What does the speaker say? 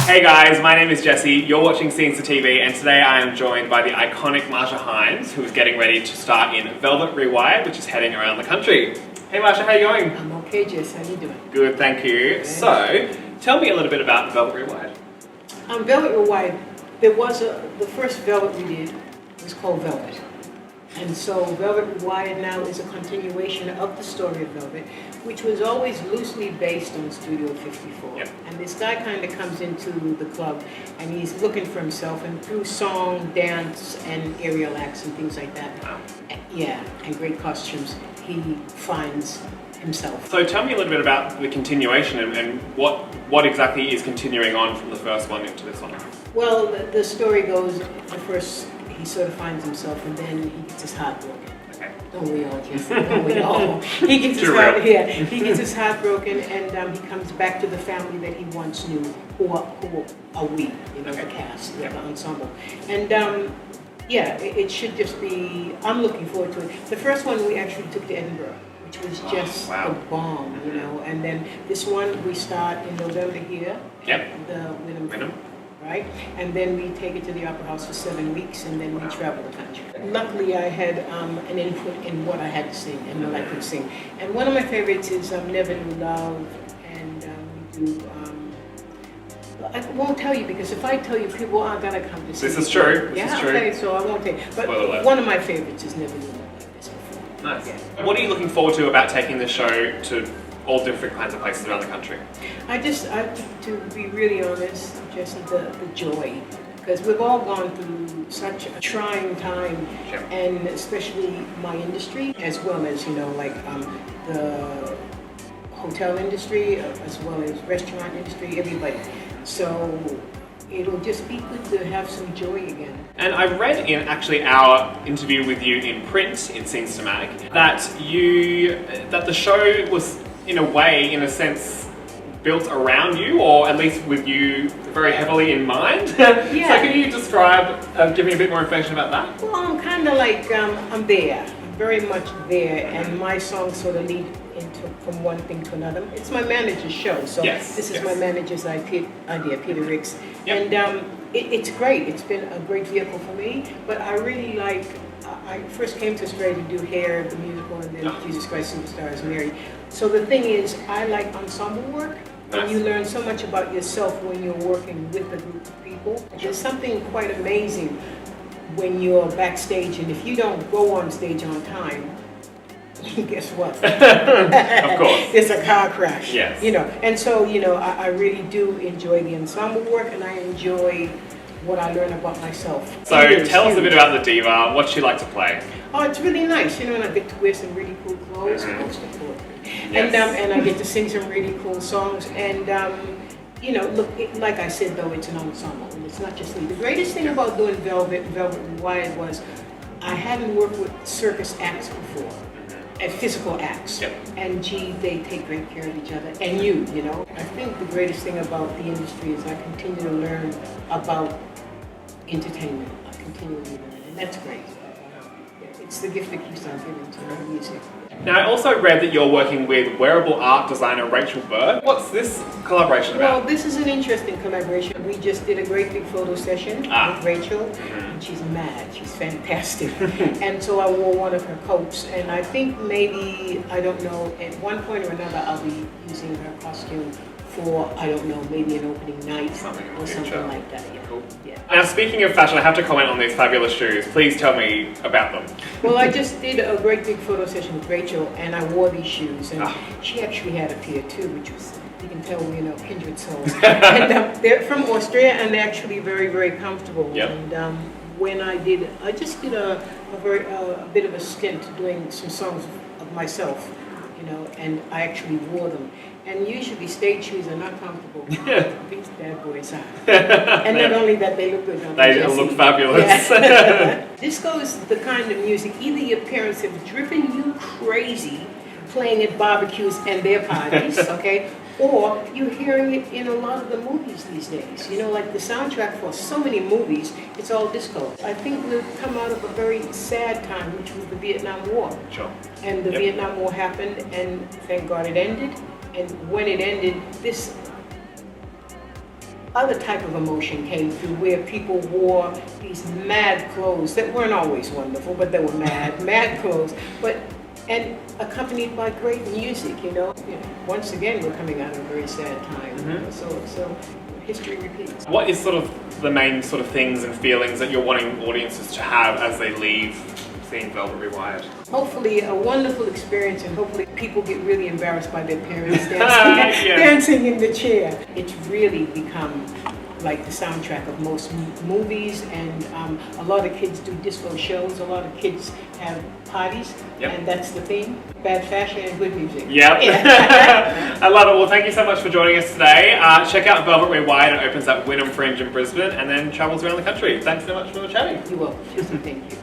Hey guys, my name is Jesse, you're watching Scenes to TV, and today I am joined by the iconic Marsha Hines, who is getting ready to star in Velvet Rewired, which is heading around the country. Hey Marsha, how are you going? I'm okay, Jess. How you doing? Good, thank you. Good. So, tell me a little bit about Velvet Rewired. Velvet Rewired, the first Velvet we did was called Velvet. And so Velvet Rewired now is a continuation of the story of Velvet, which was always loosely based on Studio 54. Yep. And this guy kind of comes into the club and he's looking for himself, and through song, dance, and aerial acts and things like that, Wow. yeah, and great costumes, he finds himself. So tell me a little bit about the continuation and what exactly is continuing on from the first one into this one. Well, the story goes, the first, he sort of finds himself, and then he gets his heart broken. Okay. Don't we all, Jesse? Don't we all? He gets his Too heart, real. yeah, he gets his heart broken, and he comes back to the family that he once knew, who are we, the cast, Yeah. the ensemble. And yeah, it should just be, I'm looking forward to it. The first one we actually took to Edinburgh, which was just wow. the bomb, and then this one we start in November here. Yep. At the Wynnum. Right? And then we take it to the Opera House for 7 weeks, and then we travel the country. Luckily, I had an input in what I had to sing and what I could sing. And one of my favorites is Never Knew Love, and we do, I won't tell you, because if I tell you, people are gonna come to see This it. is true. This Yeah, is true. okay, so I won't tell you. But Spoiler alert. one of my favorites is Never Knew Love like this before. Nice. Yeah. What are you looking forward to about taking the show to all different kinds of places around the country? To be really honest, Jesse, the joy, because we've all gone through such a trying time, Sure. and especially my industry, as well as, the hotel industry, as well as restaurant industry, everybody. So it'll just be good to have some joy again. And I read in actually our interview with you in print in Scenes to Mag that the show was in a sense built around you, or at least with you very heavily in mind. Yeah. So can you describe, give me a bit more information about that? Well, I'm kind of like, I'm there. I'm very much there, and my songs sort of lead from one thing to another. It's my manager's show, so Yes, this is yes. my manager's idea, Peter Ricks. Yep. And it's great. It's been a great vehicle for me, but I really like, I first came to Australia to do Hair, the musical, and then Jesus Christ Superstar as Mary. So the thing is, I like ensemble work. Nice. And you learn so much about yourself when you're working with a group of people. There's something quite amazing when you're backstage, and if you don't go on stage on time, guess what? Of course. It's a car crash. Yes. And so, I really do enjoy the ensemble work, and I enjoy what I learn about myself. So It's tell us a huge. bit about the diva, what she like to play. Oh, it's really nice, and I get to wear some really cool clothes. Mhm. Most of all. Yes. And I get to sing some really cool songs. And look, like I said, though, it's an ensemble, and it's not just me. The greatest thing about doing Velvet Rewired was I hadn't worked with circus acts before, and physical acts. Yep. And gee, they take great care of each other. And you. I think the greatest thing about the industry is I continue to learn about entertainment. I continue to learn, and that's great. It's the gift that keeps on giving to my music. Now I also read that you're working with wearable art designer Rachel Bird. What's this collaboration Well, about? this is an interesting collaboration. We just did a great big photo session with Rachel, Mhm. and she's mad. She's fantastic. And so I wore one of her coats, and I think maybe, I don't know, at one point or another I'll be using her costume for, I don't know, maybe an opening night Something in the or future. something like that. Yeah. Cool. Yeah. Now speaking of fashion, I have to comment on these fabulous shoes. Please tell me about them. Well, I just did a great big photo session with Rachel, and I wore these shoes, and Ah. she actually had a pair too, which was, you can tell, kindred souls. And they're from Austria, and they're actually very, very comfortable. Yep. And when I just did a bit of a stint doing some songs of myself, and I actually wore them. And usually stage shoes are not comfortable. These bad boys are. And not only that, they look good, don't they? They Jesse? look fabulous. Yeah. Disco is the kind of music, either your parents have driven you crazy playing at barbecues and their parties, okay? Or you're hearing it in a lot of the movies these days. Like the soundtrack for so many movies, it's all disco. I think we've come out of a very sad time, which was the Vietnam War. Sure. And the Vietnam War happened, and thank God it ended. And when it ended, this other type of emotion came through where people wore these mad clothes that weren't always wonderful, but they were mad clothes, and accompanied by great music, you know. Once again, we're coming out of a very sad time, so history repeats. What is sort of the main sort of things and feelings that you're wanting audiences to have as they leave seeing Velvet Rewired? Hopefully a wonderful experience, and hopefully people get really embarrassed by their parents dancing in the chair. It's really become like the soundtrack of most movies, and a lot of kids do disco shows, a lot of kids have parties, and that's the theme: bad fashion and good music. Yep. I love it. Well, thank you so much for joining us today. Check out Velvet Rewired. It opens at Wynnum Fringe in Brisbane and then travels around the country. Thanks so much for chatting. You're welcome. Thank you.